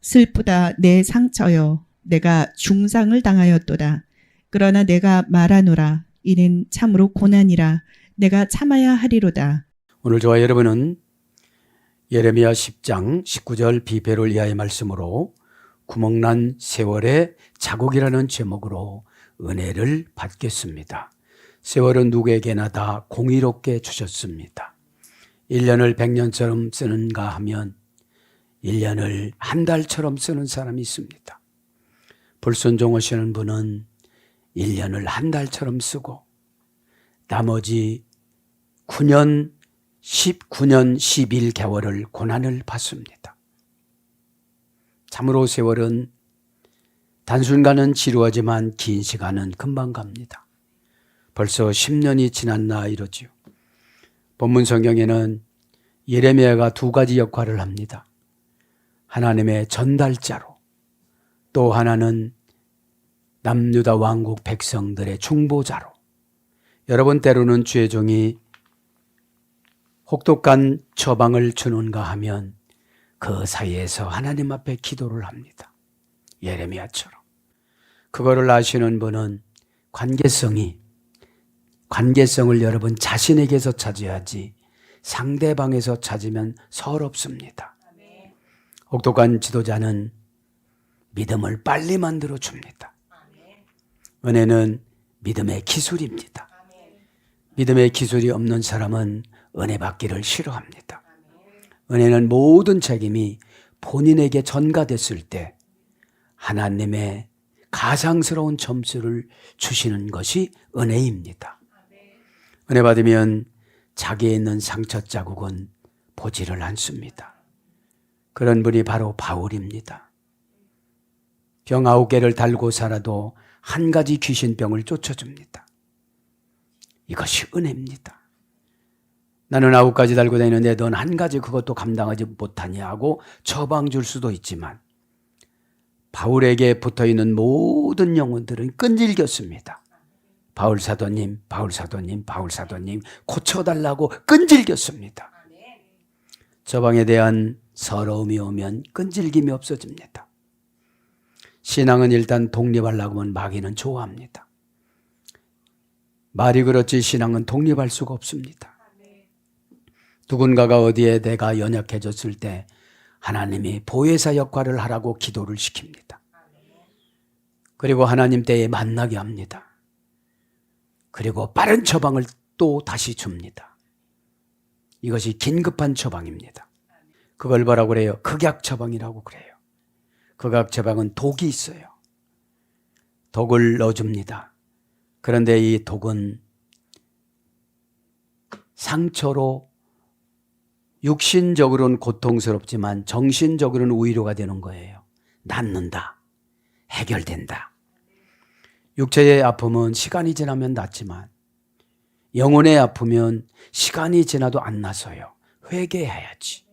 슬프다 내 상처여 내가 중상을 당하였도다. 그러나 내가 말하노라 이는 참으로 고난이라 내가 참아야 하리로다. 오늘 저와 여러분은 예레미야 10장 19절 비배를 이하의 말씀으로 구멍난 세월의 자국이라는 제목으로 은혜를 받겠습니다. 세월은 누구에게나 다 공의롭게 주셨습니다. 1년을 100년처럼 쓰는가 하면 1년을 한 달처럼 쓰는 사람이 있습니다. 불순종하시는 분은 1년을 한 달처럼 쓰고 나머지 19년 11개월을 고난을 받습니다. 참으로 세월은 단순간은 지루하지만 긴 시간은 금방 갑니다. 벌써 10년이 지났나 이러지요. 본문 성경에는 예레미야가 두 가지 역할을 합니다. 하나님의 전달자로, 또 하나는 남유다 왕국 백성들의 중보자로. 여러분 때로는 주의 종이 혹독한 처방을 주는가 하면 그 사이에서 하나님 앞에 기도를 합니다. 예레미야처럼. 그거를 아시는 분은 관계성을 여러분 자신에게서 찾아야지 상대방에서 찾으면 서럽습니다. 혹독한 지도자는 믿음을 빨리 만들어 줍니다. 은혜는 믿음의 기술입니다. 믿음의 기술이 없는 사람은 은혜 받기를 싫어합니다. 은혜는 모든 책임이 본인에게 전가됐을 때 하나님의 가상스러운 점수를 주시는 것이 은혜입니다. 은혜 받으면 자기에 있는 상처 자국은 보지를 않습니다. 그런 분이 바로 바울입니다. 병 9개를 달고 살아도 한 가지 귀신병을 쫓아줍니다. 이것이 은혜입니다. 나는 9가지 달고 다니는데 넌 한 가지 그것도 감당하지 못하냐 하고 처방 줄 수도 있지만 바울에게 붙어있는 모든 영혼들은 끈질겼습니다. 바울 사도님 고쳐달라고 끈질겼습니다. 처방에 대한 서러움이 오면 끈질김이 없어집니다. 신앙은 일단 독립하려고 하면 마귀는 좋아합니다. 말이 그렇지 신앙은 독립할 수가 없습니다. 누군가가 어디에 내가 연약해졌을 때 하나님이 보혜사 역할을 하라고 기도를 시킵니다. 그리고 하나님 때에 만나게 합니다. 그리고 빠른 처방을 또 다시 줍니다. 이것이 긴급한 처방입니다. 그걸 뭐라고 그래요? 극약 처방이라고 그래요. 극약 처방은 독이 있어요. 독을 넣어줍니다. 그런데 이 독은 상처로 육신적으로는 고통스럽지만 정신적으로는 위로가 되는 거예요. 낫는다. 해결된다. 육체의 아픔은 시간이 지나면 낫지만 영혼의 아프면 시간이 지나도 안 나서요. 회개해야지.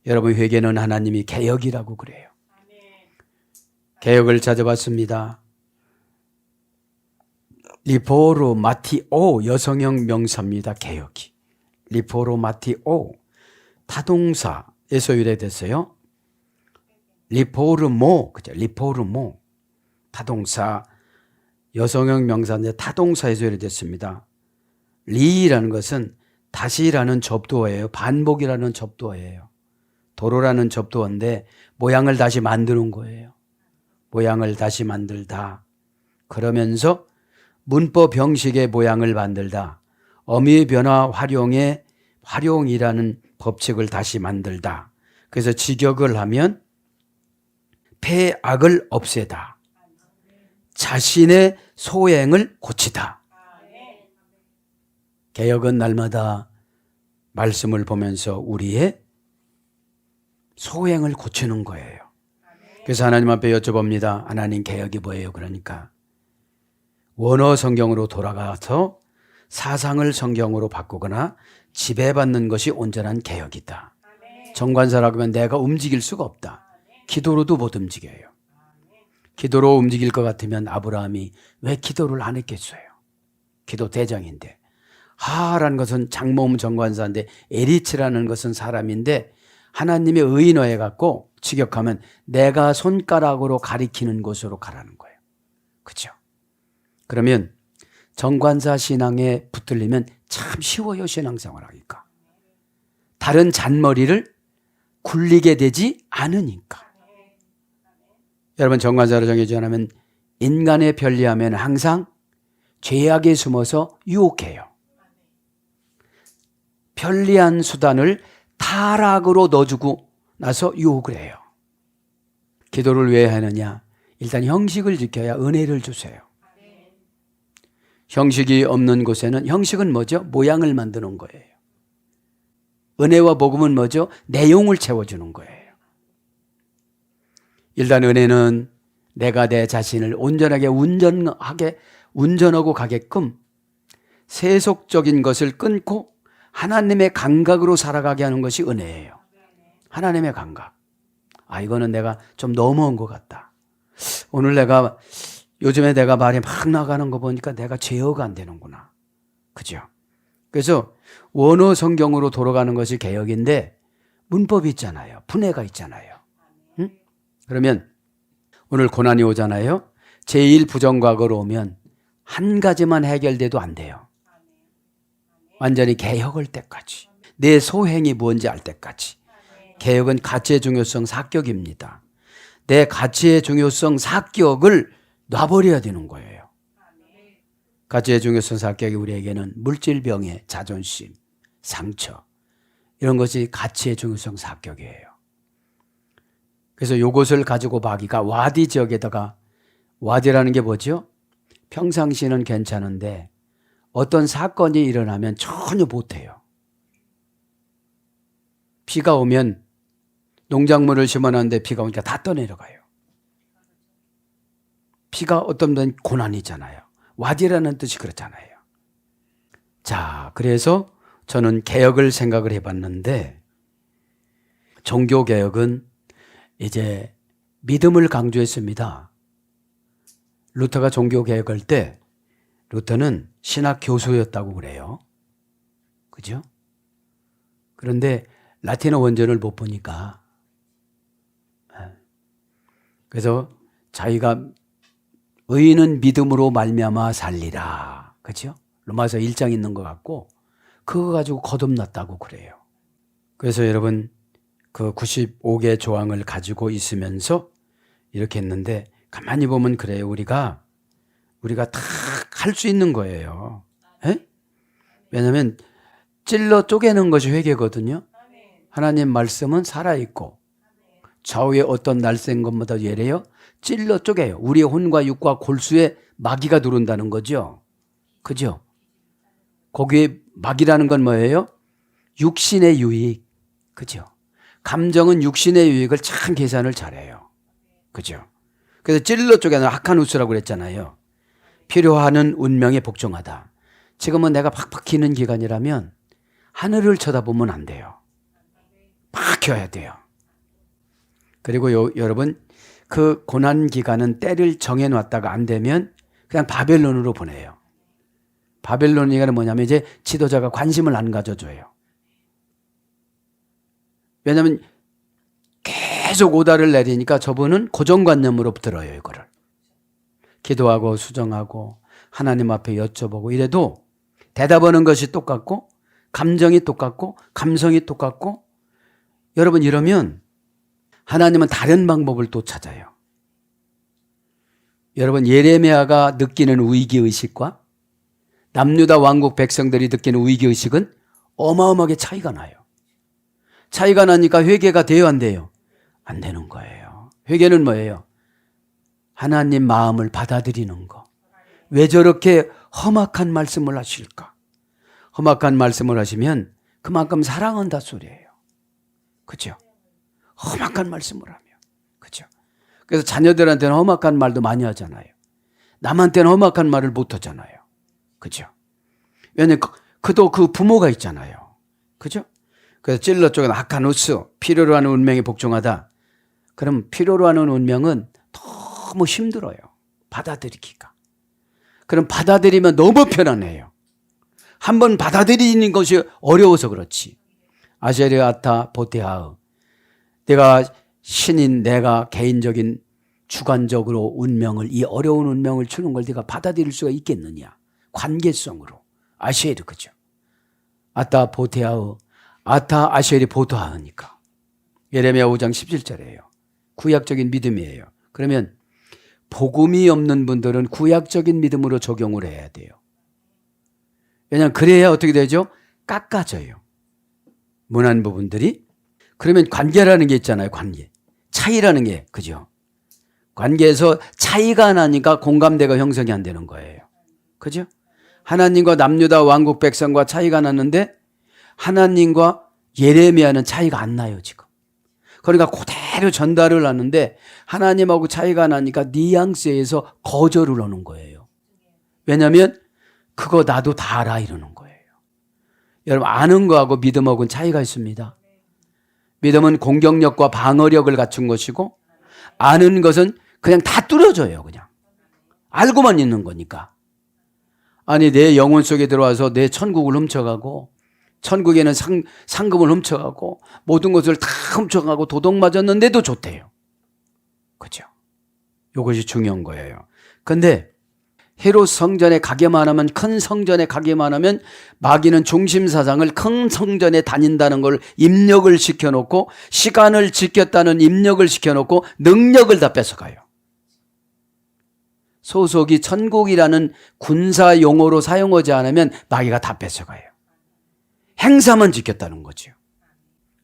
여러분 회개는 하나님이 개혁이라고 그래요. 개혁을 찾아봤습니다. 리포르마티오 여성형 명사입니다. 개혁이. 리포르마티오 타동사에서 유래됐어요. 리포르모 타동사 여성형 명사인데 타동사에서 유래됐습니다. 리라는 것은 다시라는 접두어예요. 반복이라는 접두어예요. 도로라는 접두어인데 모양을 다시 만드는 거예요. 모양을 다시 만들다. 그러면서 문법 형식의 모양을 만들다. 어미의 변화 활용이라는 법칙을 다시 만들다. 그래서 직역을 하면 폐악을 없애다. 자신의 소행을 고치다. 개혁은 날마다 말씀을 보면서 우리의 소행을 고치는 거예요. 그래서 하나님 앞에 여쭤봅니다. 하나님 개혁이 뭐예요? 그러니까 원어 성경으로 돌아가서 사상을 성경으로 바꾸거나 지배받는 것이 온전한 개혁이다. 정관사라고 하면 내가 움직일 수가 없다. 기도로도 못 움직여요. 기도로 움직일 것 같으면 아브라함이 왜 기도를 안 했겠어요? 기도 대장인데. 하라는 것은 장모음 정관사인데 에리츠라는 것은 사람인데 하나님의 의인화해 갖고 직역하면 내가 손가락으로 가리키는 곳으로 가라는 거예요. 그죠? 그러면 정관사 신앙에 붙들리면 참 쉬워요, 신앙생활 하니까. 다른 잔머리를 굴리게 되지 않으니까. 여러분, 정관사로 정해지지 않으면 인간의 편리함에는 항상 죄악에 숨어서 유혹해요. 편리한 수단을 타락으로 넣어주고 나서 유혹을 해요. 기도를 왜 하느냐? 일단 형식을 지켜야 은혜를 주세요. 형식이 없는 곳에는 형식은 뭐죠? 모양을 만드는 거예요. 은혜와 복음은 뭐죠? 내용을 채워주는 거예요. 일단 은혜는 내가 내 자신을 온전하게 운전하고 가게끔 세속적인 것을 끊고 하나님의 감각으로 살아가게 하는 것이 은혜예요. 하나님의 감각. 이거는 내가 좀 넘어온 것 같다. 오늘 요즘에 내가 말이 막 나가는 거 보니까 내가 제어가 안 되는구나. 그죠? 그래서 원어 성경으로 돌아가는 것이 개혁인데 문법이 있잖아요. 분해가 있잖아요. 응? 그러면 오늘 고난이 오잖아요. 제1 부정과거로 오면 한 가지만 해결돼도 안 돼요. 완전히 개혁할 때까지. 내 소행이 뭔지 알 때까지. 개혁은 가치의 중요성 사격입니다. 내 가치의 중요성 사격을 놔버려야 되는 거예요. 가치의 중요성 사격이 우리에게는 물질병의 자존심, 상처 이런 것이 가치의 중요성 사격이에요. 그래서 이것을 가지고 바기가 와디 지역에다가, 와디라는 게 뭐죠? 평상시는 괜찮은데 어떤 사건이 일어나면 전혀 못해요. 비가 오면 농작물을 심어놨는데 비가 오니까 다 떠내려가요. 비가 어떤 건 고난이잖아요. 와디라는 뜻이 그렇잖아요. 자, 그래서 저는 개혁을 생각을 해봤는데 종교개혁은 이제 믿음을 강조했습니다. 루터가 종교개혁할 때 루터는 신학 교수였다고 그래요. 그죠? 그런데 라틴어 원전을 못 보니까 그래서 자기가 의인은 믿음으로 말미암아 살리라. 그죠? 로마서 1장 있는 것 같고 그거 가지고 거듭났다고 그래요. 그래서 여러분 그 95개 조항을 가지고 있으면서 이렇게 했는데 가만히 보면 그래요. 우리가 다 할 수 있는 거예요. 에? 왜냐하면 찔러 쪼개는 것이 회개거든요. 하나님 말씀은 살아있고 좌우에 어떤 날쌘 것보다 예래요. 찔러 쪼개요. 우리의 혼과 육과 골수에 마귀가 들어온다는 거죠. 그죠? 거기에 마귀라는 건 뭐예요? 육신의 유익. 그죠? 감정은 육신의 유익을 참 계산을 잘해요. 그죠? 그래서 찔러 쪼개는 악한 우스라고 그랬잖아요. 필요하는 운명에 복종하다. 지금은 내가 팍팍 기는 기간이라면 하늘을 쳐다보면 안 돼요. 팍 켜야 돼요. 그리고 여러분 그 고난 기간은 때를 정해놨다가 안 되면 그냥 바벨론으로 보내요. 바벨론이가 뭐냐면 이제 지도자가 관심을 안 가져줘요. 왜냐하면 계속 오다를 내리니까 저분은 고정관념으로 들어요. 이거를. 기도하고 수정하고 하나님 앞에 여쭤보고 이래도 대답하는 것이 똑같고 감정이 똑같고 감성이 똑같고 여러분 이러면 하나님은 다른 방법을 또 찾아요. 여러분 예레미야가 느끼는 위기의식과 남유다 왕국 백성들이 느끼는 위기의식은 어마어마하게 차이가 나요. 차이가 나니까 회개가 돼요 안 돼요? 안 되는 거예요. 회개는 뭐예요? 하나님 마음을 받아들이는 거. 왜 저렇게 험악한 말씀을 하실까? 험악한 말씀을 하시면 그만큼 사랑한다 소리예요. 그죠? 험악한 말씀을 하면. 그죠? 그래서 자녀들한테는 험악한 말도 많이 하잖아요. 남한테는 험악한 말을 못 하잖아요. 그죠? 왜냐면 그도 그 부모가 있잖아요. 그죠? 그래서 찔러 쪽에 악한 우스, 필요로 하는 운명에 복종하다. 그럼 필요로 하는 운명은 너무 힘들어요. 받아들이기가. 그럼 받아들이면 너무 편안해요. 한번 받아들이는 것이 어려워서 그렇지. 아제르 아타 보테하으. 내가 신인 내가 개인적인 주관적으로 운명을 이 어려운 운명을 주는 걸 네가 받아들일 수가 있겠느냐. 관계성으로. 아시엘이 그죠. 아타 보테아우 아타 아시엘이 보토하니까. 예레미야 5장 17절이에요. 구약적인 믿음이에요. 그러면 복음이 없는 분들은 구약적인 믿음으로 적용을 해야 돼요. 왜냐하면 그래야 어떻게 되죠? 깎아져요. 무난 부분들이. 그러면 관계라는 게 있잖아요. 관계. 차이라는 게 그죠? 관계에서 차이가 나니까 공감대가 형성이 안 되는 거예요. 그죠? 하나님과 남유다 왕국 백성과 차이가 났는데 하나님과 예레미야는 차이가 안 나요 지금. 그러니까 그대로 전달을 하는데 하나님하고 차이가 나니까 뉘앙스에서 거절을 하는 거예요. 왜냐하면 그거 나도 다 알아 이러는 거예요. 여러분 아는 거하고 믿음하고는 차이가 있습니다. 믿음은 공격력과 방어력을 갖춘 것이고 아는 것은 그냥 다 뚫어져요. 그냥 알고만 있는 거니까. 아니 내 영혼 속에 들어와서 내 천국을 훔쳐가고 천국에는 상금을 훔쳐가고 모든 것을 다 훔쳐가고 도둑 맞았는데도 좋대요. 그죠? 이것이 중요한 거예요. 근데 헤롯 성전에 가기만 하면 큰 성전에 가기만 하면 마귀는 중심 사상을 큰 성전에 다닌다는 걸 입력을 시켜놓고 시간을 지켰다는 입력을 시켜놓고 능력을 다 뺏어가요. 소속이 천국이라는 군사 용어로 사용하지 않으면 마귀가 다 뺏어가요. 행사만 지켰다는 거죠.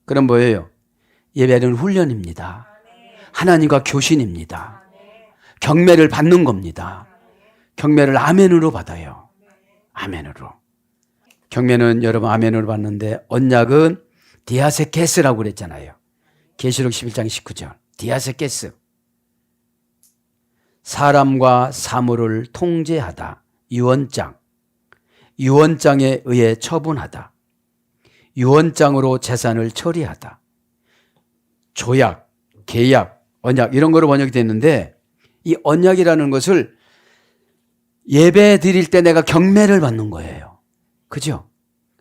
그럼 뭐예요? 예배는 훈련입니다. 하나님과 교신입니다. 경매를 받는 겁니다. 경매를 아멘으로 받아요. 아멘으로. 경매는 여러분 아멘으로 받는데 언약은 디아세케스라고 그랬잖아요. 계시록 11장 19절. 디아세케스. 사람과 사물을 통제하다. 유언장. 유언장에 의해 처분하다. 유언장으로 재산을 처리하다. 조약, 계약, 언약 이런 거로 번역이 됐는데 이 언약이라는 것을 예배 드릴 때 내가 경매를 받는 거예요. 그죠?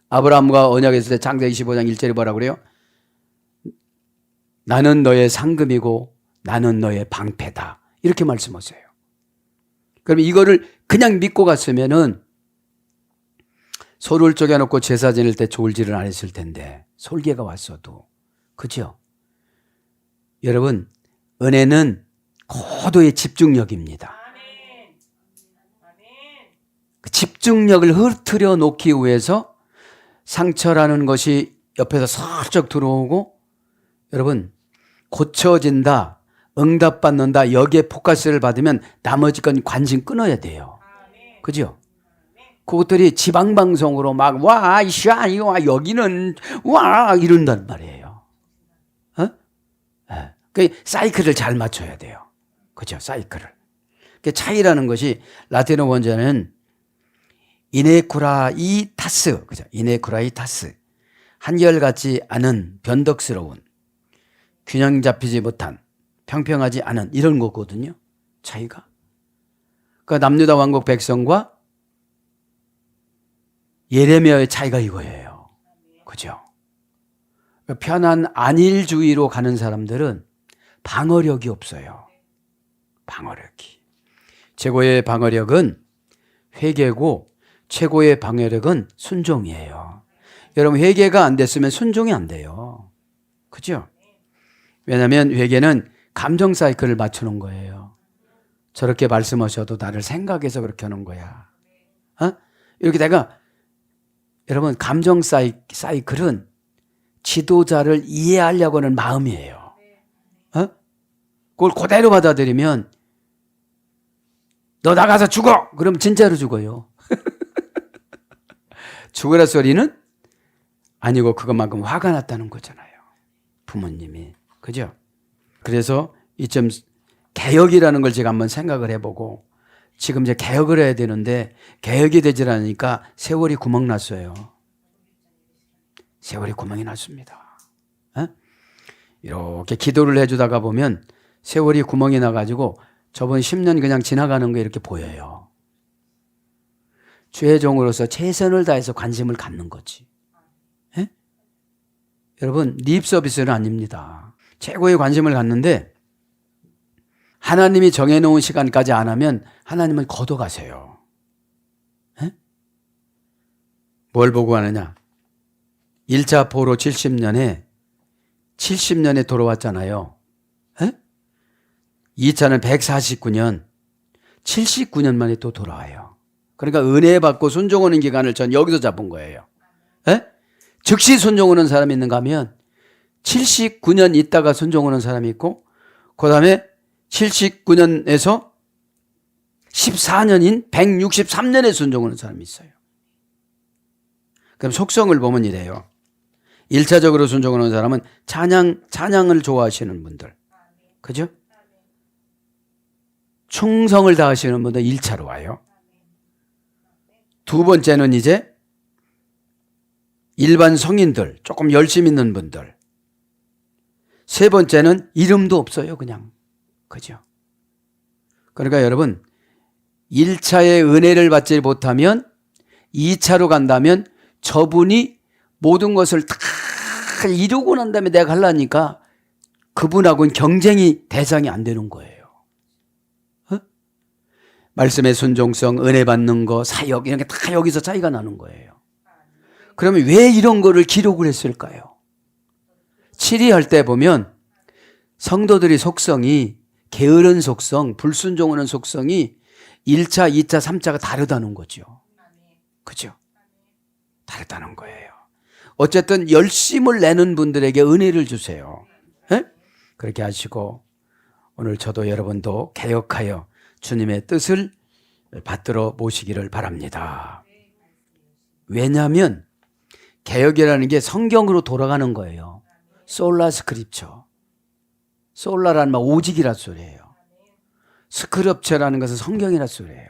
아브라함과 언약했을 때 창세기 25장 1절에 뭐라고 그래요? 나는 너의 상금이고 나는 너의 방패다. 이렇게 말씀하세요. 그럼 이거를 그냥 믿고 갔으면은 소를 쪼개놓고 제사 지낼 때 졸지를 안 했을 텐데 솔개가 왔어도. 그죠? 여러분 은혜는 고도의 집중력입니다. 그 집중력을 흐트려 놓기 위해서 상처라는 것이 옆에서 슬쩍 들어오고 여러분 고쳐진다, 응답받는다 여기에 포커스를 받으면 나머지 건 관심 끊어야 돼요. 그죠? 그것들이 지방방송으로 막 와 이샤 와 여기는 와 이런단 말이에요. 어? 네. 그 사이클을 잘 맞춰야 돼요. 그죠? 사이클을. 그 차이라는 것이 라틴어 원자는 이네쿠라이타스, 그죠? 이네쿠라이타스. 한결같지 않은 변덕스러운, 균형 잡히지 못한, 평평하지 않은 이런 거거든요. 차이가. 그러니까 남유다 왕국 백성과 예레미야의 차이가 이거예요. 그죠? 편한 안일주의로 가는 사람들은 방어력이 없어요. 방어력이. 최고의 방어력은 회개고 최고의 방어력은 순종이에요. 여러분 회개가 안 됐으면 순종이 안 돼요. 그죠? 왜냐하면 회개는 감정 사이클을 맞추는 거예요. 저렇게 말씀하셔도 나를 생각해서 그렇게 하는 거야. 어? 이렇게 내가 여러분 감정 사이클은 지도자를 이해하려고 하는 마음이에요. 어? 그걸 그대로 받아들이면 너 나가서 죽어! 그럼 진짜로 죽어요. 죽으라 소리는 아니고 그것만큼 화가 났다는 거잖아요. 부모님이. 그죠? 그래서 이점 개혁이라는 걸 제가 한번 생각을 해보고 지금 이제 개혁을 해야 되는데 개혁이 되질 않으니까 세월이 구멍 났어요. 세월이 구멍이 났습니다. 어? 이렇게 기도를 해주다가 보면 세월이 구멍이 나가지고 저번 10년 그냥 지나가는 게 이렇게 보여요. 주의 종으로서 최선을 다해서 관심을 갖는 거지. 에? 여러분 립 서비스는 아닙니다. 최고의 관심을 갖는데 하나님이 정해놓은 시간까지 안 하면 하나님은 걷어가세요. 에? 뭘 보고 하느냐? 1차 포로 70년에 돌아왔잖아요. 에? 2차는 149년, 79년 만에 또 돌아와요. 그러니까 은혜 받고 순종하는 기간을 전 여기서 잡은 거예요. 에? 즉시 순종하는 사람이 있는가 하면 79년 있다가 순종하는 사람이 있고 그 다음에 79년에서 14년인 163년에 순종하는 사람이 있어요. 그럼 속성을 보면 이래요. 1차적으로 순종하는 사람은 찬양을 좋아하시는 분들. 그죠? 충성을 다하시는 분들 1차로 와요. 두 번째는 이제 일반 성인들, 조금 열심 있는 분들. 세 번째는 이름도 없어요, 그냥. 그죠? 그러니까 여러분, 1차의 은혜를 받지 못하면 2차로 간다면 저분이 모든 것을 다 이루고 난 다음에 내가 하려니까 그분하고는 경쟁이 대상이 안 되는 거예요. 어? 말씀의 순종성, 은혜 받는 거, 사역 이런 게 다 여기서 차이가 나는 거예요. 그러면 왜 이런 거를 기록을 했을까요? 치리할 때 보면 성도들의 속성이 게으른 속성, 불순종하는 속성이 1차, 2차, 3차가 다르다는 거죠. 그죠? 다르다는 거예요. 어쨌든 열심을 내는 분들에게 은혜를 주세요. 에? 그렇게 하시고 오늘 저도 여러분도 개혁하여 주님의 뜻을 받들어 모시기를 바랍니다. 왜냐하면 개혁이라는 게 성경으로 돌아가는 거예요. 솔라 스크립처. 솔라라는 말 오직이라 소리예요. 스크립처라는 것은 성경이라 소리예요.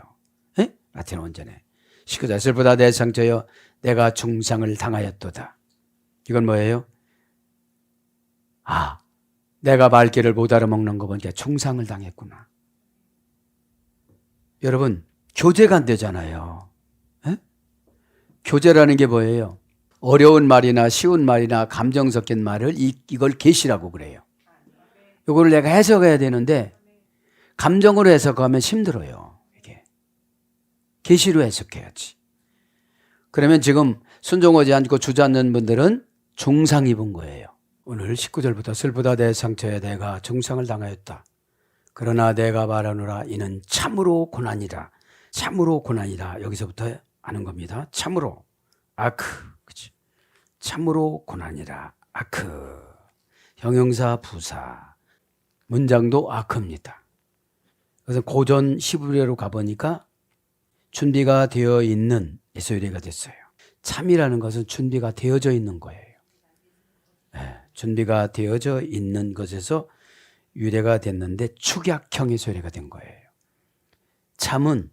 에? 라틴어 원전에. 19절 슬프다 내 상처여 내가 중상을 당하였도다. 이건 뭐예요? 아, 내가 말귀를 못 알아먹는 거 보니까 중상을 당했구나. 여러분, 교제가 안 되잖아요. 에? 교제라는 게 뭐예요? 어려운 말이나 쉬운 말이나 감정 섞인 말을 이걸 계시라고 그래요. 이거를 내가 해석해야 되는데 감정으로 해석하면 힘들어요. 이게 계시로 해석해야지. 그러면 지금 순종하지 않고 주저앉는 분들은 중상 입은 거예요. 오늘 19절부터 슬프다 내 상처에 내가 중상을 당하였다. 그러나 내가 말하노라 이는 참으로 고난이라. 참으로 고난이라. 여기서부터 하는 겁니다. 참으로. 아크. 그치? 참으로 고난이라. 아크. 형용사 부사. 문장도 아크입니다. 그래서 고전 히브리어로 가보니까 준비가 되어 있는 에서유래가 됐어요. 참이라는 것은 준비가 되어져 있는 거예요. 네, 준비가 되어져 있는 것에서 유래가 됐는데 축약형의 소리가 된 거예요. 참은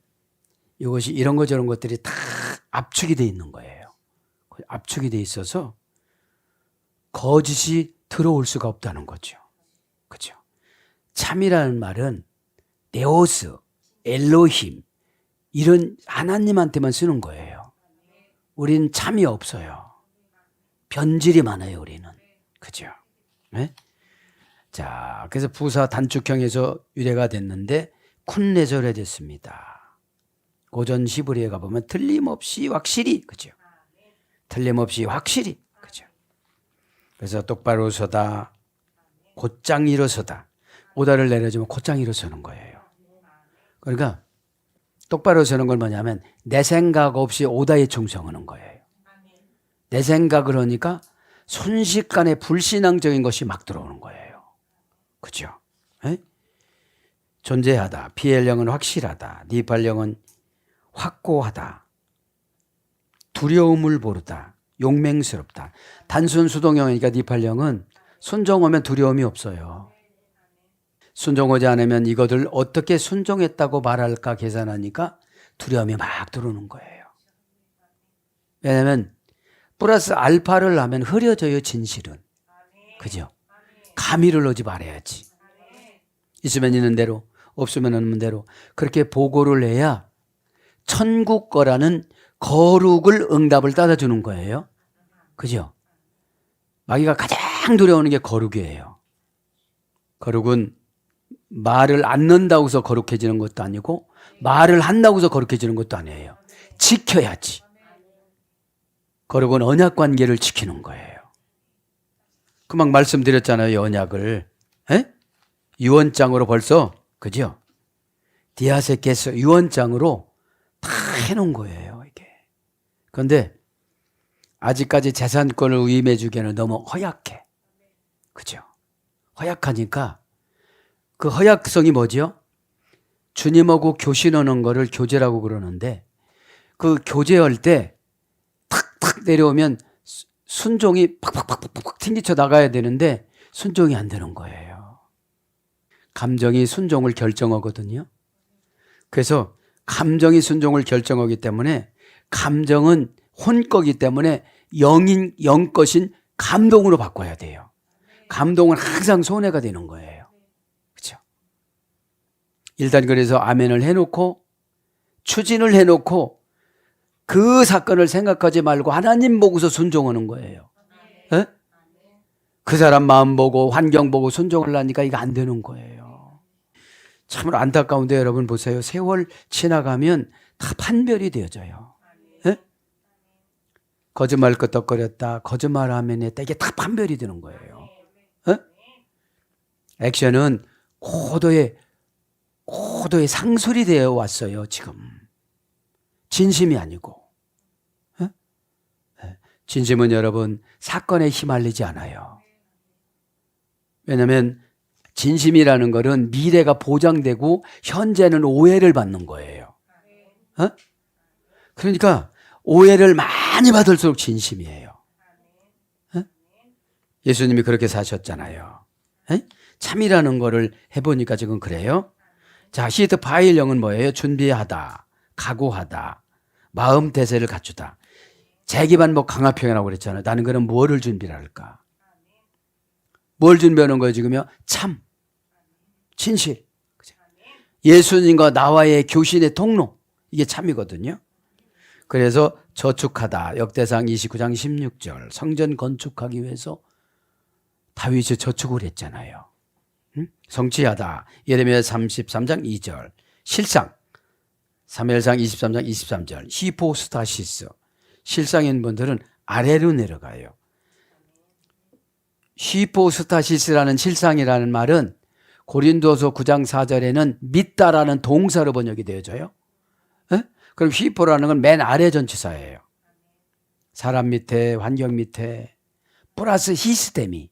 이것이 이런 것 저런 것들이 다 압축이 되어 있는 거예요. 압축이 되어 있어서 거짓이 들어올 수가 없다는 거죠. 그죠? 참이라는 말은 네오스, 엘로힘 이런 하나님한테만 쓰는 거예요. 우린 참이 없어요. 변질이 많아요, 우리는. 그죠? 네? 자, 그래서 부사 단축형에서 유래가 됐는데 쿤네절에 됐습니다. 고전 히브리에 가보면 틀림없이 확실히, 그죠? 틀림없이 확실히, 그죠? 그래서 똑바로 서다, 곧장 일어서다. 오다를 내려주면 곧장 일어서는 거예요. 그러니까 똑바로 서는 걸 뭐냐면 내 생각 없이 오다에 충성하는 거예요. 내 생각을 하니까 순식간에 불신앙적인 것이 막 들어오는 거예요. 그죠? 에? 존재하다. 피엘령은 확실하다. 니팔령은 확고하다. 두려움을 모르다. 용맹스럽다. 단순 수동형이니까 니팔령은 순종하면 두려움이 없어요. 순종하지 않으면 이것을 어떻게 순종했다고 말할까 계산하니까 두려움이 막 들어오는 거예요. 왜냐하면 플러스 알파를 하면 흐려져요, 진실은. 그죠? 가미를 넣지 말아야지. 있으면 있는 대로, 없으면 없는 대로. 그렇게 보고를 해야 천국 거라는 거룩을 응답을 따라주는 거예요. 그죠? 마귀가 가장 두려워하는 게 거룩이에요. 거룩은 말을 안 넣는다고 해서 거룩해지는 것도 아니고 말을 한다고 해서 거룩해지는 것도 아니에요. 지켜야지. 거룩은 언약 관계를 지키는 거예요. 금방 말씀드렸잖아요. 언약을. 에? 유언장으로 벌써, 그죠? 디아세케스 유언장으로 다 해놓은 거예요, 이게. 그런데 아직까지 재산권을 위임해주기에는 너무 허약해. 그죠? 허약하니까 그 허약성이 뭐죠? 주님하고 교신하는 거를 교제라고 그러는데 그 교제할 때 탁탁 내려오면 순종이 팍팍팍팍 튕기쳐 나가야 되는데 순종이 안 되는 거예요. 감정이 순종을 결정하거든요. 그래서 감정이 순종을 결정하기 때문에 감정은 혼거기 때문에 영것인 감동으로 바꿔야 돼요. 감동은 항상 손해가 되는 거예요. 그렇죠? 일단 그래서 아멘을 해놓고 추진을 해놓고 그 사건을 생각하지 말고 하나님 보고서 순종하는 거예요. 에? 그 사람 마음 보고 환경 보고 순종을 하니까 이거 안 되는 거예요. 참으로 안타까운데 여러분 보세요. 세월 지나가면 다 판별이 되어져요. 에? 거짓말 끄떡거렸다. 거짓말하면 했다. 이게 다 판별이 되는 거예요. 에? 액션은 고도의 상술이 되어 왔어요. 지금. 진심이 아니고. 에? 진심은 여러분 사건에 휘말리지 않아요. 왜냐하면 진심이라는 것은 미래가 보장되고 현재는 오해를 받는 거예요. 어? 그러니까 오해를 많이 받을수록 진심이에요. 어? 예수님이 그렇게 사셨잖아요. 에? 참이라는 거를 해보니까 지금 그래요. 자, 시트 파일형은 뭐예요? 준비하다, 각오하다, 마음 태세를 갖추다. 재기반복 강화표현하고 그랬잖아요. 나는 그럼 뭐를 준비를 할까? 뭘 준비하는 거예요 지금요? 참, 진실. 예수님과 나와의 교신의 통로. 이게 참이거든요. 그래서 저축하다. 역대상 29장 16절. 성전 건축하기 위해서 다윗이 저축을 했잖아요. 응? 성취하다. 예레미야 33장 2절. 실상. 사무엘상 23장 23절. 히포스타시스. 실상인 분들은 아래로 내려가요. 히포스타시스라는 실상이라는 말은 고린도서 9장 4절에는 믿다라는 동사로 번역이 되어져요. 에? 그럼 히포라는 건 맨 아래 전치사예요. 사람 밑에, 환경 밑에, 플러스 히스테미.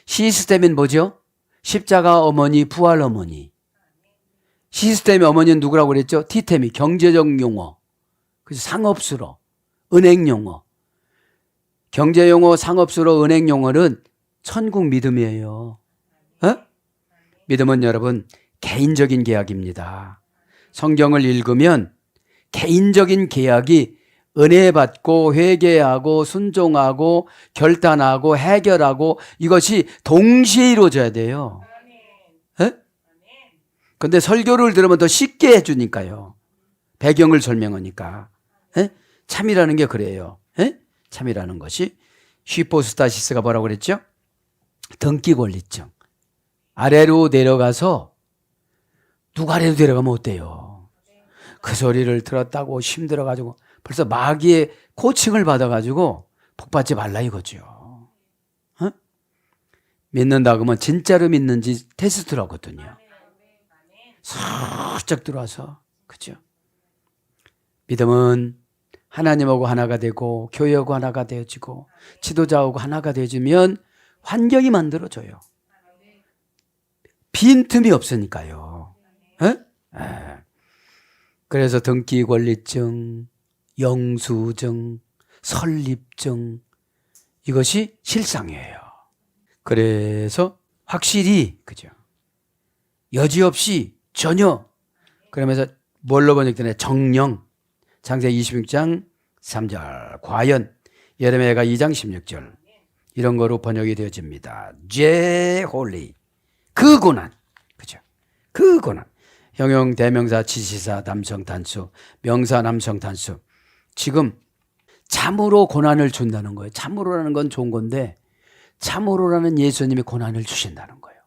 시스템은 뭐죠? 십자가 어머니, 부활 어머니. 시스템의 어머니는 누구라고 그랬죠? 티테미, 경제적 용어. 그래서 상업수로, 은행 용어. 경제 용어, 상업수로, 은행 용어는 천국 믿음이에요. 어? 믿음은 여러분 개인적인 계약입니다. 성경을 읽으면 개인적인 계약이 은혜 받고 회개하고 순종하고 결단하고 해결하고 이것이 동시에 이루어져야 돼요. 그런데 설교를 들으면 더 쉽게 해주니까요. 배경을 설명하니까. 에? 참이라는 게 그래요. 에? 참이라는 것이 히포스타시스가 뭐라고 그랬죠? 등기 권리증. 아래로 내려가서 누가 아래로 내려가면 어때요? 그 소리를 들었다고 힘들어가지고 벌써 마귀의 코칭을 받아가지고 복받지 말라 이거죠. 어? 믿는다 그러면 진짜로 믿는지 테스트를 하거든요. 살짝 들어와서. 그죠? 믿음은 하나님하고 하나가 되고 교회하고 하나가 되어지고 지도자하고 하나가 되어지면 환경이 만들어져요. 빈틈이 없으니까요. 에? 그래서 등기 권리증, 영수증, 설립증 이것이 실상이에요. 그래서 확실히 그죠? 여지없이 전혀 그러면서 뭘로 번역되나요? 정령 창세기 26장 3절 과연 예레미야가 2장 16절 이런 거로 번역이 되어집니다. 제홀리 그 고난 그죠? 그 고난 형용 대명사 지시사 남성 단수 명사 남성 단수 지금 참으로 고난을 준다는 거예요. 참으로라는 건 좋은 건데 참으로라는 예수님이 고난을 주신다는 거예요.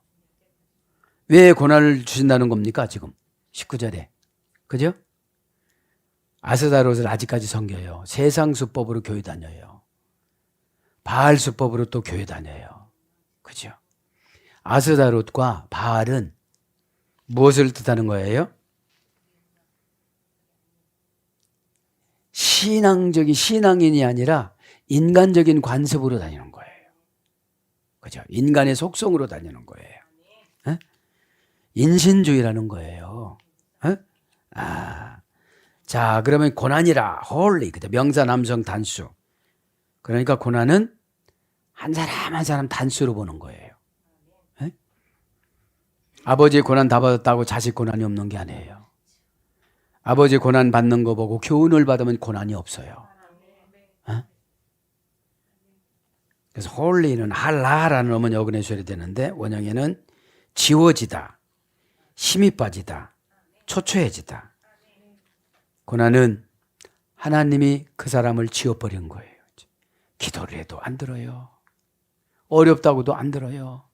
왜 고난을 주신다는 겁니까? 지금 19절에. 그죠? 아스다롯을 아직까지 섬겨요. 세상 수법으로 교회 다녀요. 바알 수법으로 또 교회 다녀요. 그죠? 아스다롯과 바알은 무엇을 뜻하는 거예요? 신앙인이 아니라 인간적인 관습으로 다니는 거예요. 그죠? 인간의 속성으로 다니는 거예요. 에? 인신주의라는 거예요. 에? 자, 그러면 고난이라 holy, 명사 남성 단수. 그러니까 고난은 한 사람 한 사람 단수로 보는 거예요. 에? 아버지 고난 다 받았다고 자식 고난이 없는 게 아니에요. 아버지 고난 받는 거 보고 교훈을 받으면 고난이 없어요. 에? 그래서 holy는 할라라는 어머니 어근해줘야 되는데 원형에는 지워지다, 힘이 빠지다, 초췌해지다. 고난은 하나님이 그 사람을 지워버린 거예요. 기도를 해도 안 들어요. 어렵다고도 안 들어요.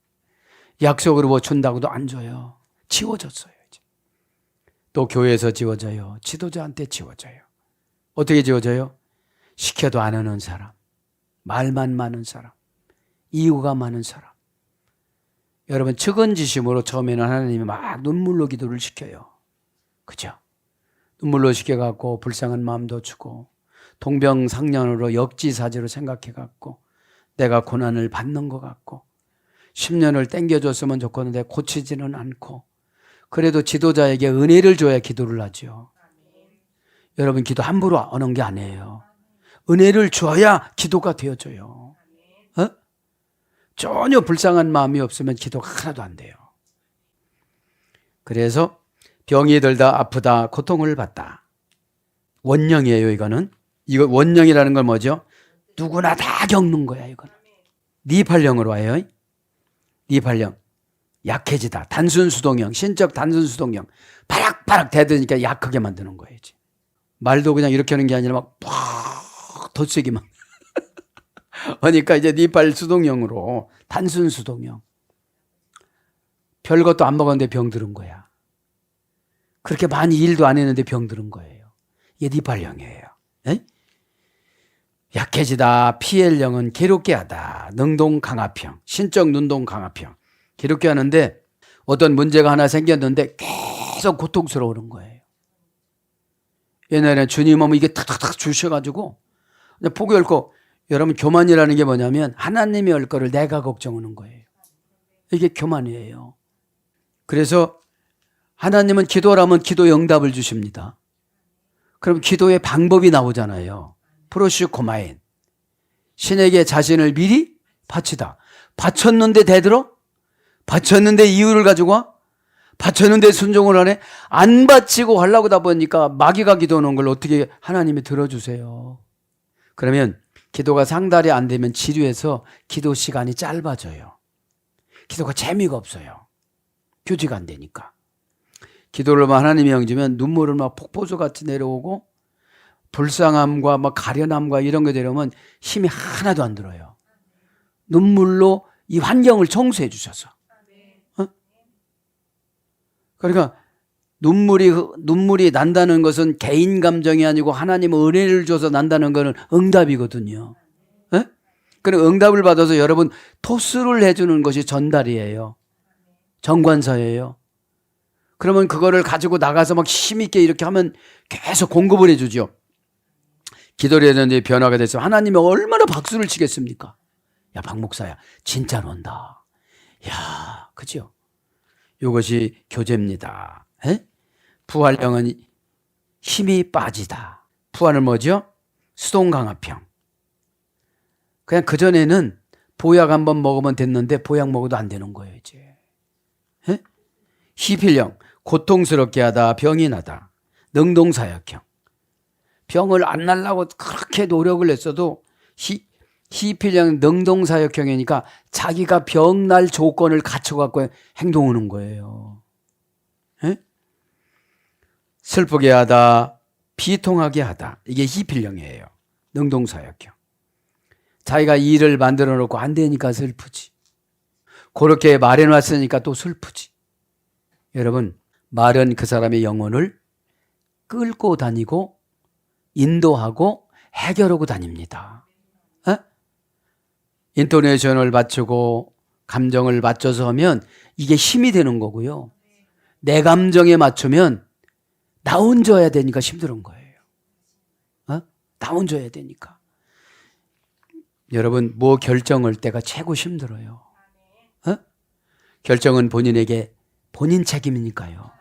약속으로 뭐 준다고도 안 줘요. 지워졌어요. 이제. 또 교회에서 지워져요. 지도자한테 지워져요. 어떻게 지워져요? 시켜도 안 하는 사람, 말만 많은 사람, 이유가 많은 사람. 여러분 측은지심으로 처음에는 하나님이 막 눈물로 기도를 시켜요. 그죠? 눈물로 시켜갖고 불쌍한 마음도 주고 동병상련으로 역지사지로 생각해갖고 내가 고난을 받는 것 같고 10년을 땡겨줬으면 좋겠는데 고치지는 않고 그래도 지도자에게 은혜를 줘야 기도를 하죠. 여러분 기도 함부로 하는 게 아니에요. 은혜를 줘야 기도가 되어져요. 어? 전혀 불쌍한 마음이 없으면 기도가 하나도 안 돼요. 그래서 병이 들다 아프다 고통을 받다. 원령이에요 이거는. 이거 원령이라는 건 뭐죠? 누구나 다 겪는 거야 이건. 니팔령으로 와요. 니팔령. 약해지다. 단순수동형. 신적 단순수동형. 바락바락 대드니까 약하게 만드는 거예요. 이제. 말도 그냥 이렇게 하는 게 아니라 막 더 세게 막. 그러니까 이제 니팔수동형으로 단순수동형. 별것도 안 먹었는데 병들은 거야. 그렇게 많이 일도 안 했는데 병들은 거예요. 이게 니팔령이에요. 에? 약해지다. 피엘령은 괴롭게 하다. 능동강압형. 신적 눈동강압형. 괴롭게 하는데 어떤 문제가 하나 생겼는데 계속 고통스러우는 거예요. 옛날에는 주님 오면 이게 탁탁탁 주셔가지고 포기 얽고 여러분 교만이라는 게 뭐냐면 하나님이 할 거를 내가 걱정하는 거예요. 이게 교만이에요. 그래서 하나님은 기도라면 기도 응답을 주십니다. 그럼 기도의 방법이 나오잖아요. 프로슈코마인. 신에게 자신을 미리 바치다. 바쳤는데 대들어? 바쳤는데 이유를 가지고 와? 바쳤는데 순종을 하네? 안 바치고 하려고 하다 보니까 마귀가 기도하는 걸 어떻게 하나님이 들어주세요. 그러면 기도가 상달이 안 되면 지루해서 기도 시간이 짧아져요. 기도가 재미가 없어요. 교제가 안 되니까. 기도를 하나님이 영주면 눈물을 막 폭포수 같이 내려오고 불쌍함과 막 가련함과 이런 게 내려오면 힘이 하나도 안 들어요. 눈물로 이 환경을 청소해 주셔서. 어? 그러니까 눈물이 난다는 것은 개인 감정이 아니고 하나님의 은혜를 줘서 난다는 것은 응답이거든요. 에? 그럼 응답을 받아서 여러분 토스를 해주는 것이 전달이에요. 정관사예요. 그러면 그거를 가지고 나가서 막 힘있게 이렇게 하면 계속 공급을 해주죠. 기도를 했는데 변화가 됐으면 하나님이 얼마나 박수를 치겠습니까? 야, 박 목사야, 진짜 논다. 야, 그죠? 이것이 교제입니다. 에? 부활령은 힘이 빠지다. 부활은 뭐죠? 수동강압형. 그냥 그전에는 보약 한번 먹으면 됐는데 보약 먹어도 안 되는 거예요, 이제. 에? 희필령, 고통스럽게 하다, 병이 나다. 능동사역형. 병을 안 날라고 그렇게 노력을 했어도 희필령 능동사역형이니까 자기가 병날 조건을 갖춰갖고 행동하는 거예요. 에? 슬프게 하다, 비통하게 하다. 이게 희필령이에요. 능동사역형. 자기가 일을 만들어 놓고 안 되니까 슬프지. 그렇게 말해놨으니까 또 슬프지. 여러분, 말은 그 사람의 영혼을 끌고 다니고 인도하고 해결하고 다닙니다. 인토네이션을 맞추고 감정을 맞춰서 하면 이게 힘이 되는 거고요. 내 감정에 맞추면 나 혼자 해야 되니까 힘든 거예요. 나 혼자 해야 되니까. 여러분, 뭐 결정할 때가 최고 힘들어요. 결정은 본인에게 본인 책임이니까요.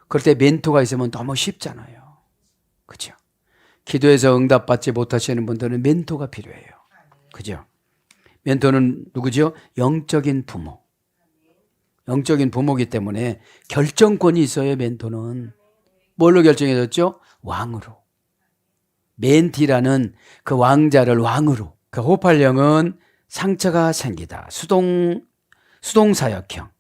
그럴 때 멘토가 있으면 너무 쉽잖아요. 그죠? 기도해서 응답받지 못하시는 분들은 멘토가 필요해요. 그죠? 멘토는 누구죠? 영적인 부모. 영적인 부모이기 때문에 결정권이 있어요. 멘토는. 뭘로 결정해줬죠? 왕으로. 멘티라는 그 왕자를 왕으로. 그 호팔령은 상처가 생기다. 수동사역형.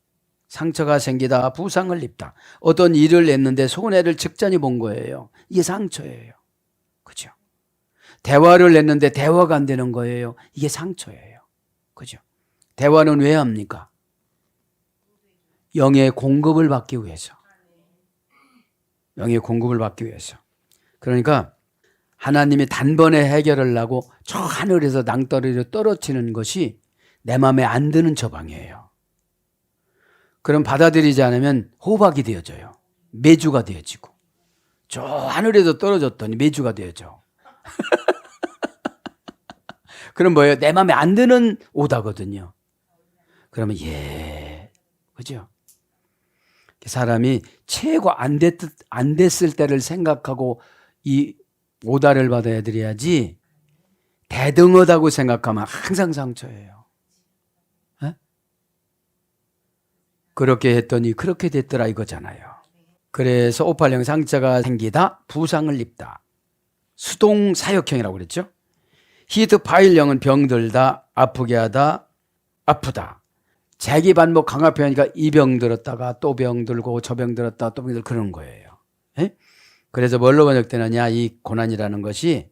상처가 생기다. 부상을 입다. 어떤 일을 했는데 손해를 직전히 본 거예요. 이게 상처예요. 그죠? 대화를 했는데 대화가 안 되는 거예요. 이게 상처예요. 그죠? 대화는 왜 합니까? 영의 공급을 받기 위해서. 영의 공급을 받기 위해서. 그러니까 하나님이 단번에 해결을 하고 저 하늘에서 낭떠러리로 떨어지는 것이 내 마음에 안 드는 처방이에요. 그럼 받아들이지 않으면 호박이 되어져요. 메주가 되어지고. 저 하늘에서 떨어졌더니 메주가 되어져. 그럼 뭐예요? 내 마음에 안 드는 오다거든요. 그러면 그죠? 사람이 최고 안 됐을 때를 생각하고 이 오다를 받아들여야지 대등하다고 생각하면 항상 상처예요. 그렇게 했더니 그렇게 됐더라 이거잖아요. 그래서 오팔령 상처가 생기다 부상을 입다. 수동 사역형이라고 그랬죠. 히트 파일령은 병들다, 아프게 하다, 아프다. 재기 반복 강화 표현이니까 이 병 들었다가 또 병 들고 저 병 들었다 또 병 들고 그런 거예요. 그래서 뭘로 번역되느냐? 이 고난이라는 것이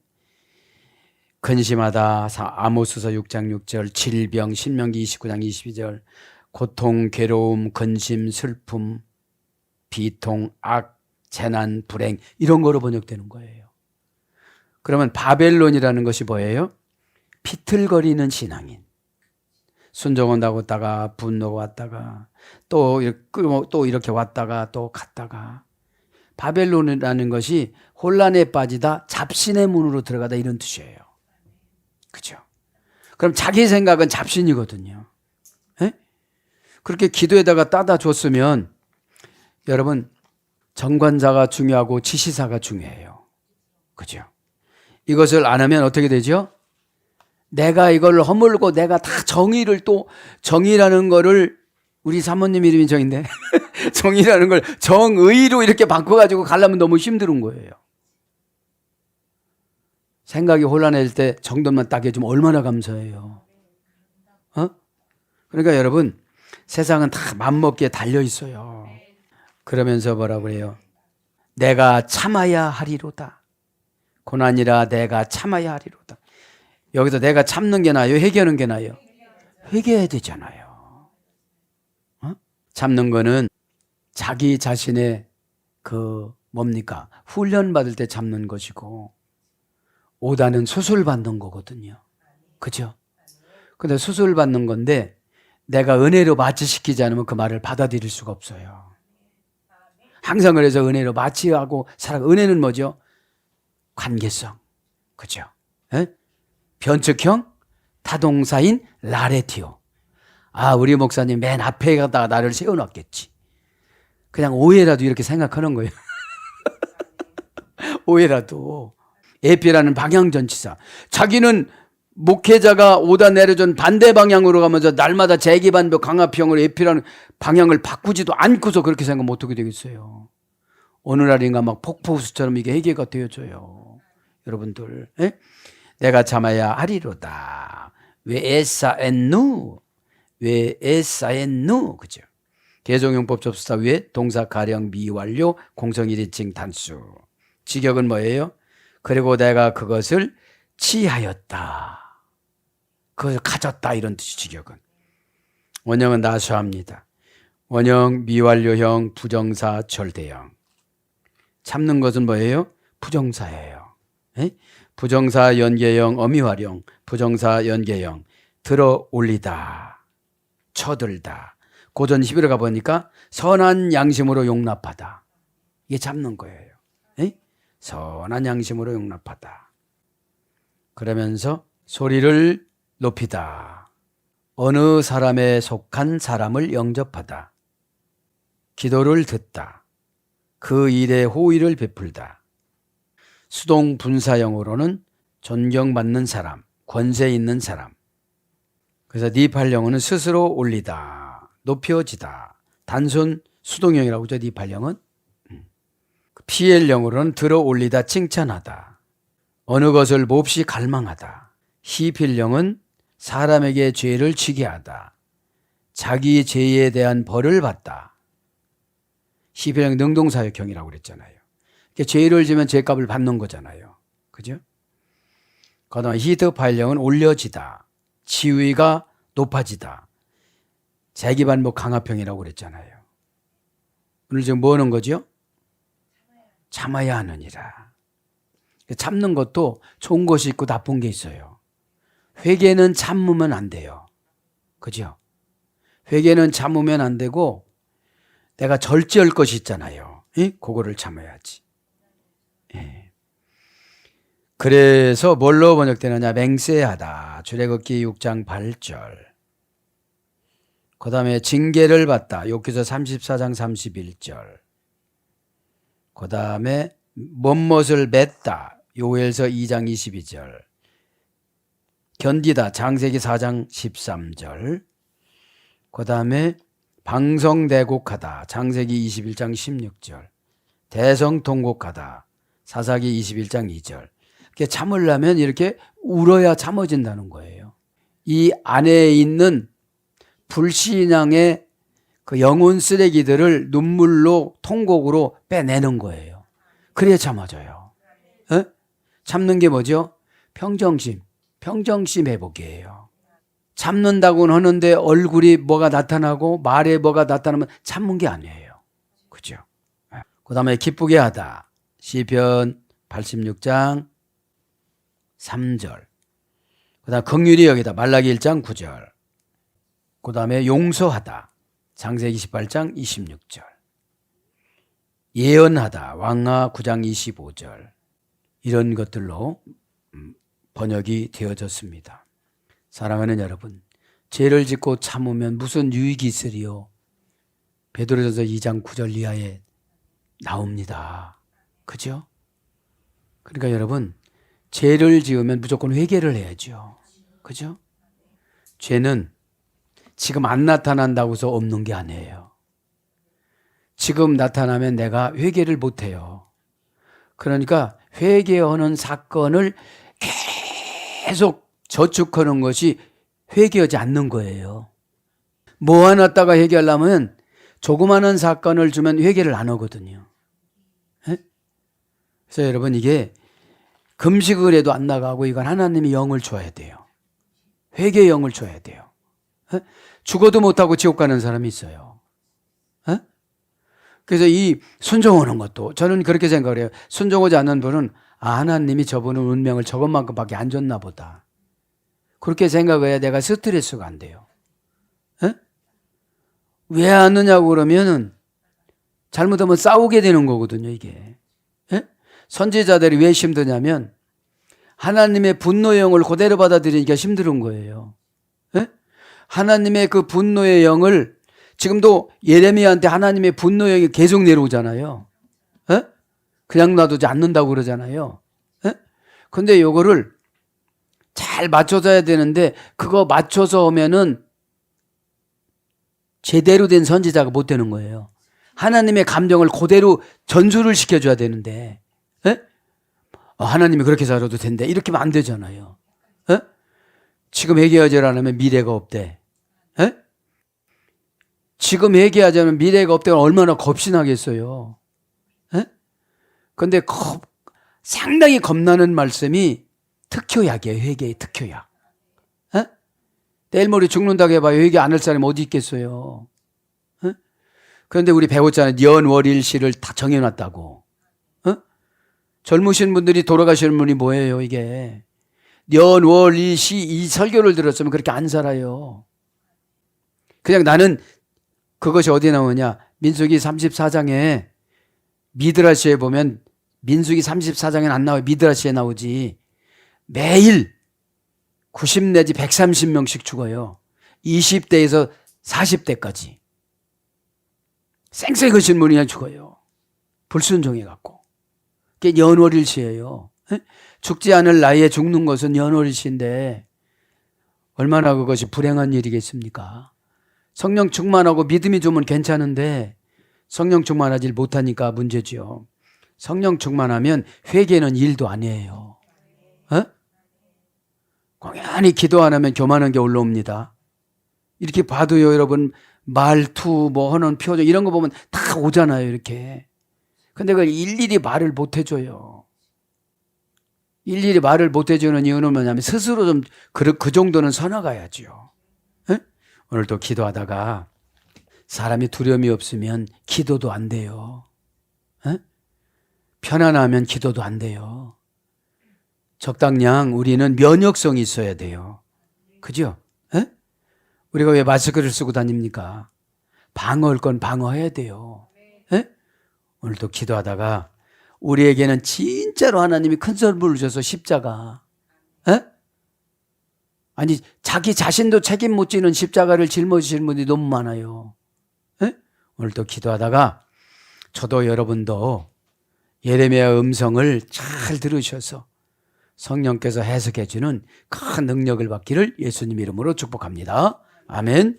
근심하다, 아모스서 6장 6절, 질병, 신명기 29장 22절, 고통, 괴로움, 근심, 슬픔, 비통, 악, 재난, 불행 이런 거로 번역되는 거예요. 그러면 바벨론이라는 것이 뭐예요? 비틀거리는 신앙인. 순종한다고 왔다가 분노가 왔다가 또 이렇게 왔다가 또 갔다가 바벨론이라는 것이 혼란에 빠지다 잡신의 문으로 들어가다 이런 뜻이에요. 그죠? 그럼 자기 생각은 잡신이거든요. 그렇게 기도에다가 따다 줬으면 여러분 정관자가 중요하고 지시사가 중요해요. 그죠? 이것을 안 하면 어떻게 되죠? 내가 이걸 허물고 내가 다 정의라는 거를 우리 사모님 이름이 정인데 정의라는 걸 정의로 이렇게 바꿔가지고 가려면 너무 힘든 거예요. 생각이 혼란해질 때 정답만 딱 해주면 얼마나 감사해요. 그러니까 여러분 세상은 다 맘먹기에 달려 있어요. 그러면서 뭐라고 그래요? 내가 참아야 하리로다. 고난이라 내가 참아야 하리로다. 여기서 내가 참는 게 나아요? 회개하는 게 나아요? 회개해야 되잖아요. 참는 거는 자기 자신의 훈련 받을 때 참는 것이고 오다는 수술 받는 거거든요. 그죠? 근데 수술 받는 건데 내가 은혜로 마취시키지 않으면 그 말을 받아들일 수가 없어요. 항상 그래서 은혜로 마취하고 은혜는 뭐죠? 관계성. 그죠? 변측형 타동사인 라레티오. 우리 목사님 맨 앞에 가다가 나를 세워놨겠지. 그냥 오해라도 이렇게 생각하는 거예요. 오해라도. 에피라는 방향전치사. 자기는 목회자가 오다 내려준 반대 방향으로 가면서 날마다 재기반복 강화평으로 에피라는 방향을 바꾸지도 않고서 그렇게 생각하면 어떻게 되겠어요? 어느 날인가 막 폭포수처럼 이게 해결가 되어져요. 여러분들. 내가 참아야 하리로다. 왜 에사엔누? 그죠? 개종용법 접수사 위에 동사 가령 미완료 공성 1인칭 단수. 직역은 뭐예요? 그리고 내가 그것을 취하였다. 그것을 가졌다 이런 뜻이 직역은. 원형은 나수합니다. 원형, 미완료형, 부정사, 절대형. 참는 것은 뭐예요? 부정사예요. 에? 부정사 연계형, 어미활용, 부정사 연계형. 들어 올리다, 쳐들다. 고전 11에 가보니까 선한 양심으로 용납하다. 이게 참는 거예요. 에? 선한 양심으로 용납하다. 그러면서 소리를 높이다. 어느 사람에 속한 사람을 영접하다. 기도를 듣다. 그 일에 호의를 베풀다. 수동 분사형으로는 존경받는 사람, 권세 있는 사람. 그래서 니팔형은 스스로 올리다, 높여지다. 단순 수동형이라고 하죠, 니팔형은. PL형으로는 들어 올리다, 칭찬하다. 어느 것을 몹시 갈망하다. 히필형은 사람에게 죄를 지게 하다. 자기 죄에 대한 벌을 받다. 히필형 능동사역형이라고 그랬잖아요. 죄를 지면 죄값을 받는 거잖아요. 그죠? 그 다음에 히드파일형은 올려지다. 지위가 높아지다. 자기반복 강압형이라고 그랬잖아요. 오늘 지금 뭐 하는 거죠? 참아야 하느니라. 참는 것도 좋은 것이 있고 나쁜 게 있어요. 회개는 참으면 안 돼요. 그죠? 회개는 참으면 안 되고 내가 절제할 것이 있잖아요. 그거를 참아야지. 예. 그래서 뭘로 번역되느냐? 맹세하다. 출애굽기 6장 8절. 그 다음에 징계를 받다. 욥기서 34장 31절. 그 다음에 못못을 맺다. 요엘서 2장 22절. 견디다. 창세기 4장 13절. 그 다음에 방성대곡하다. 창세기 21장 16절. 대성통곡하다. 사사기 21장 2절. 이렇게 참으려면 이렇게 울어야 참아진다는 거예요. 이 안에 있는 불신앙의 그 영혼 쓰레기들을 눈물로 통곡으로 빼내는 거예요. 그래야 참아져요. 에? 참는 게 뭐죠? 평정심. 평정심 회복이에요. 참는다고는 하는데 얼굴이 뭐가 나타나고 말에 뭐가 나타나면 참는 게 아니에요. 그죠? 그 다음에 기쁘게 하다. 시편 86장 3절. 그 다음 긍휼히 여기다. 말라기 1장 9절. 그 다음에 용서하다. 창세기 18장 26절. 예언하다. 왕하 9장 25절. 이런 것들로 번역이 되어졌습니다. 사랑하는 여러분, 죄를 짓고 참으면 무슨 유익이 있으리요? 베드로전서 2장 9절 이하에 나옵니다. 그죠? 그러니까 여러분, 죄를 지으면 무조건 회개를 해야죠. 그죠? 죄는 지금 안 나타난다고 해서 없는 게 아니에요. 지금 나타나면 내가 회개를 못 해요. 그러니까 회개하는 사건을 계속 저축하는 것이 회개하지 않는 거예요. 뭐 하나 따가 회개하려면 조그마한 사건을 주면 회개를 안 하거든요. 에? 그래서 여러분, 이게 금식을 해도 안 나가고 이건 하나님이 영을 줘야 돼요. 회개의 영을 줘야 돼요. 에? 죽어도 못하고 지옥 가는 사람이 있어요. 에? 그래서 이 순종하는 것도 저는 그렇게 생각을 해요. 순종하지 않는 분은 하나님이 저분은 운명을 저것만큼밖에 안 줬나 보다. 그렇게 생각해야 내가 스트레스가 안 돼요. 에? 왜 안 하냐고 그러면은 잘못하면 싸우게 되는 거거든요, 이게. 에? 선지자들이 왜 힘드냐면 하나님의 분노의 영을 그대로 받아들이니까 힘든 거예요. 에? 하나님의 그 분노의 영을 지금도 예레미야한테 하나님의 분노의 영이 계속 내려오잖아요. 에? 그냥 놔두지 않는다고 그러잖아요. 에? 근데 요거를 잘 맞춰줘야 되는데 그거 맞춰서 오면은 제대로 된 선지자가 못 되는 거예요. 하나님의 감정을 그대로 전수를 시켜줘야 되는데 에? 하나님이 그렇게 살아도 된대 이렇게 하면 안 되잖아요. 에? 지금 회개하지 않으면 미래가 없대. 에? 지금 회개하지 않으면 미래가 없대. 얼마나 겁신하겠어요. 에? 근데 상당히 겁나는 말씀이 특효약이에요. 회개의 특효약. 에? 내일 모레 죽는다고 해봐요. 회개 안 할 사람이 어디 있겠어요. 에? 그런데 우리 배웠잖아요. 연월일시를 다 정해놨다고. 어? 젊으신 분들이 돌아가시는 분이 뭐예요, 이게. 연월일시 이 설교를 들었으면 그렇게 안 살아요. 그냥 나는 그것이 어디에 나오냐. 민수기 34장에 미드라시에 보면 민수기 34장에는 안 나와요. 미드라시에 나오지. 매일 90 내지 130명씩 죽어요. 20대에서 40대까지. 쌩쌩하신 분이 그냥 죽어요. 불순종해갖고. 그게 연월일시예요. 죽지 않을 나이에 죽는 것은 연월일시인데 얼마나 그것이 불행한 일이겠습니까? 성령 충만하고 믿음이 좋으면 괜찮은데 성령 충만하지 못하니까 문제지요. 성령 충만하면 회개는 일도 아니에요. 공연히 기도 안 하면 교만한 게 올라옵니다. 이렇게 봐도요, 여러분, 말투, 뭐 하는 표정, 이런 거 보면 다 오잖아요, 이렇게. 근데 그걸 일일이 말을 못 해줘요. 일일이 말을 못 해주는 이유는 뭐냐면 스스로 좀 그 정도는 서나가야죠. 오늘도 기도하다가 사람이 두려움이 없으면 기도도 안 돼요. 편안하면 기도도 안 돼요. 적당량 우리는 면역성이 있어야 돼요. 그죠? 우리가 왜 마스크를 쓰고 다닙니까? 방어할 건 방어해야 돼요. 오늘도 기도하다가 우리에게는 진짜로 하나님이 큰 선물을 주셔서 십자가. 아니 자기 자신도 책임 못 지는 십자가를 짊어지시는 분이 너무 많아요. 오늘도 기도하다가 저도 여러분도 예레미야 음성을 잘 들으셔서 성령께서 해석해 주는 큰 능력을 받기를 예수님 이름으로 축복합니다. 아멘.